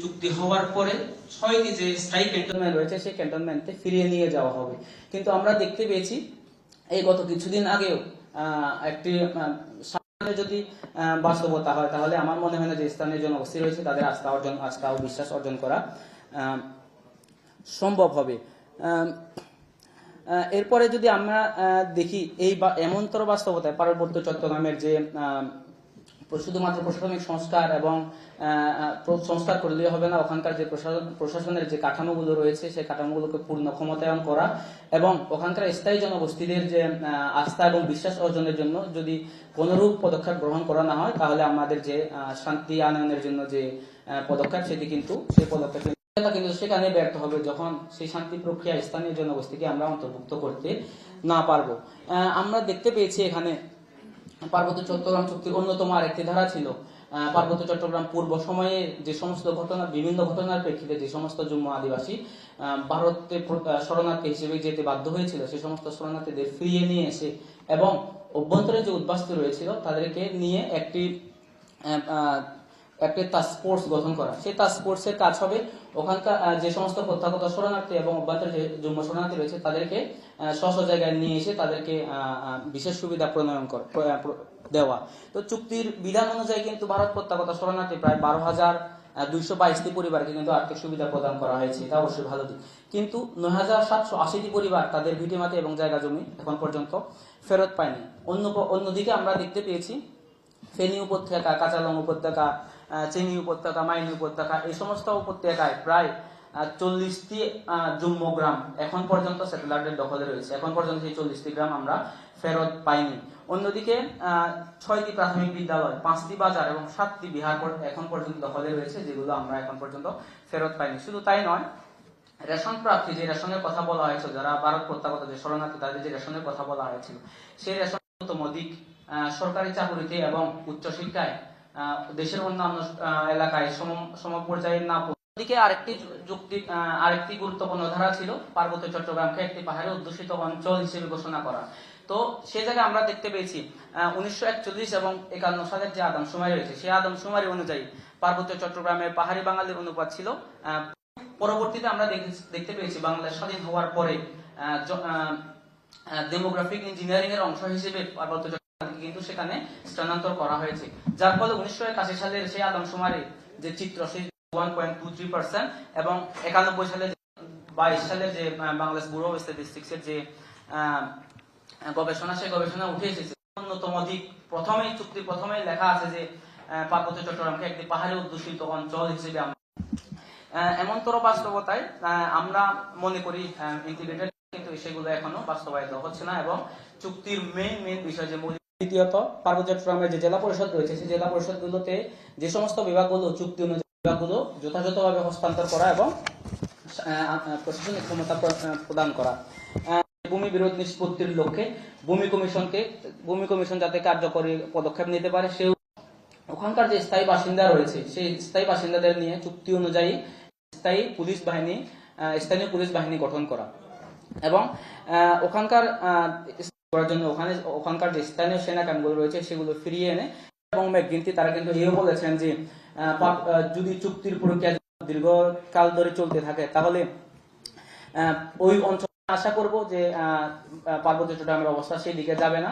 চুক্তি হওয়ার পরে 6টি যে স্থায়ী ক্যান্টনমেন্ট রয়েছে সেই ক্যান্টনমেন্টে ফিরিয়ে নিয়ে যাওয়া হবে। কিন্তু আমরা দেখতে পেয়েছি এই গত কিছুদিন আগেও একটি সামনে যদি বাস্তবতা হয় তাহলে আমার মনে হয় না যে স্থানীয় জনগোষ্ঠী রয়েছে তাদের আস্থা ও বিশ্বাস অর্জন করা সম্ভব হবে। এরপরে যদি আমরা দেখি এই এমনতর বাস্তবতায় পার্বত্য চট্টগ্রামের যে শুধুমাত্র প্রশাসনিক সংস্কার এবং সংস্কার করলেই হবে না, ওখানকার যে প্রশাসনের যে কাঠামোগুলো রয়েছে সেই কাঠামোগুলোকে পূর্ণ ক্ষমতায়ন করা এবং ওখানকার স্থায়ী জনগোষ্ঠীদের যে আস্থা এবং বিশ্বাস অর্জনের জন্য যদি কোনরূপ পদক্ষেপ গ্রহণ করা না হয় তাহলে আমাদের যে শান্তি আনয়নের জন্য যে পদক্ষেপ সেটি কিন্তু সেই পদক্ষেপ কিন্তু সেখানে ব্যর্থ হবে যখন সেই শান্তি প্রক্রিয়া স্থানীয় জনগোষ্ঠীকে আমরা অন্তর্ভুক্ত করতে না পারবো। আমরা দেখতে পেয়েছি এখানে পার্বত্য চট্টগ্রাম চুক্তির অন্যতম আরেকটি ধারা ছিল পার্বত্য চট্টগ্রাম পূর্ব সময়ে যে সমস্ত ঘটনা বিভিন্ন ঘটনার প্রেক্ষিতে যে সমস্ত জম্মু আদিবাসী ভারতে শরণার্থী হিসেবে যেতে বাধ্য হয়েছিল সেই সমস্ত শরণার্থীদের ফিরিয়ে নিয়ে এসে এবং অভ্যন্তরে যে উদ্বাস্তু রয়েছিল তাদেরকে নিয়ে একটি টাস্ক ফোর্স গঠন করা। সেই টাস্ক ফোর্সের কাজ হবে ওখানকার যে সমস্ত প্রত্যাগত শরণার্থী এবং অভ্যন্তরে যে জম্মু শরণার্থী রয়েছে তাদেরকে স্ব জায়গায় নিয়ে এসে তাদেরকে বিশেষ সুবিধা প্রণয়ন দেওয়া। তো চুক্তির বিধান অনুযায়ী কিন্তু ভারত প্রত্যাগত শরণার্থী প্রায় 12,222টি পরিবারকে কিন্তু আর্থিক সুবিধা প্রদান করা হয়েছে, এটা অবশ্যই ভালো দিক। কিন্তু 9,780টি পরিবার তাদের ভিটেমাটি এবং জায়গা জমি এখন পর্যন্ত ফেরত পায়নি। অন্যদিকে আমরা দেখতে পেয়েছি ফেনী উপত্যকা, কাঁচালং উপত্যকা, চেনি উপত্যকা, মাইনি উপত্যকা এই সমস্ত উপত্যকায় প্রায় 40টি জম্মু গ্রাম এখন পর্যন্ত সেটেলারদের দখলে রয়েছে। এখন পর্যন্ত সেই 40টি গ্রাম আমরা ফেরত পাইনি। অন্যদিকে 6টি প্রাথমিক বিদ্যালয়, 5টি বাজার এবং 7টি বিহার এখন পর্যন্ত দখলে রয়েছে যেগুলো আমরা এখন পর্যন্ত ফেরত পাইনি। শুধু তাই নয়, রেশন প্রাপ্তি যে রেশনের কথা বলা হয়েছিল, যারা ভারত প্রত্যাগত যে শরণার্থী তাদের যে রেশনের কথা বলা হয়েছিল সেই রেশন অধিক সরকারি চাকুরিতে এবং উচ্চশিক্ষায় দেশের অন্যান্য এলাকায় সমপর্যায়ে না। এদিকে আরেকটি গুরুত্বপূর্ণ ধারা ছিল পার্বত্য চট্টগ্রামকে একটি পাহাড়ে অধ্যুষিত অঞ্চল হিসেবে ঘোষণা করা। তো সেই জায়গায় আমরা দেখতে পেয়েছি 1941 এবং 51 সালের যে আদমশুমারি রয়েছে সেই আদমশুমারি অনুযায়ী পার্বত্য চট্টগ্রামের পাহাড়ি বাঙালির অনুপাত ছিল। পরবর্তীতে আমরা দেখতে পেয়েছি বাংলাদেশ স্বাধীন হওয়ার পরে ডেমোগ্রাফিক ইঞ্জিনিয়ারিং এর অংশ হিসেবে পার্বত্য চট্টগ্রামকে কিন্তু সেখানে স্থানান্তর করা হয়েছে, যার ফলে 1981 সালের সেই আদমশুমারি যে চিত্র সেই 1.23% এবং 91 সালে 22 সালের যে বাংলাদেশ ব্যুরো অফ স্ট্যাটিস্টিক্স এর যে গবেষণা সেই গবেষণা উঠে এসেছে অন্যতম দিক প্রথমেই চুক্তি প্রথমেই লেখা আছে যে পার্বত্য চট্টগ্রামকে একটি পাহাড়ি অধ্যুষিত অঞ্চল হিসেবে এমনতর বাস্তবতায় আমরা মনে করি ইন্টিগ্রেটেড, কিন্তু সেগুলো এখনো বাস্তবায়িত হচ্ছে না এবং চুক্তির মেইন বিষয় যে দ্বিতীয়ত পার্বত্য চট্টগ্রামের যে জেলা পরিষদ রয়েছে সেই জেলা পরিষদগুলোতে যে সমস্ত বিভাগগুলো চুক্তি অনুযায়ী বিভাগগুলো যথাযথভাবে হস্তান্তর করা এবং প্রশাসনিক ক্ষমতা প্রদান করা। ভূমি বিরোধ নিষ্পত্তির লক্ষ্যে ভূমি কমিশন যাতে কার্যকরী পদক্ষেপ নিতে পারে সে ওখানকার যে স্থায়ী বাসিন্দা রয়েছে সেই স্থায়ী বাসিন্দাদের নিয়ে চুক্তি অনুযায়ী স্থানীয় পুলিশ বাহিনী গঠন করা এবং ওখানকার যে স্থানীয় সেনা ক্যাম্পগুলো রয়েছে সেগুলো ফিরিয়ে এনে এবং ম্যাকগিন্টি তারা কিন্তু এও বলেছেন যে যদি চুক্তির প্রক্রিয়া দীর্ঘকাল ধরে চলতে থাকে তাহলে ওই অঞ্চলে আশা করব যে পার্বত্য চট্টগ্রামের অবস্থা সেই দিকে যাবে না।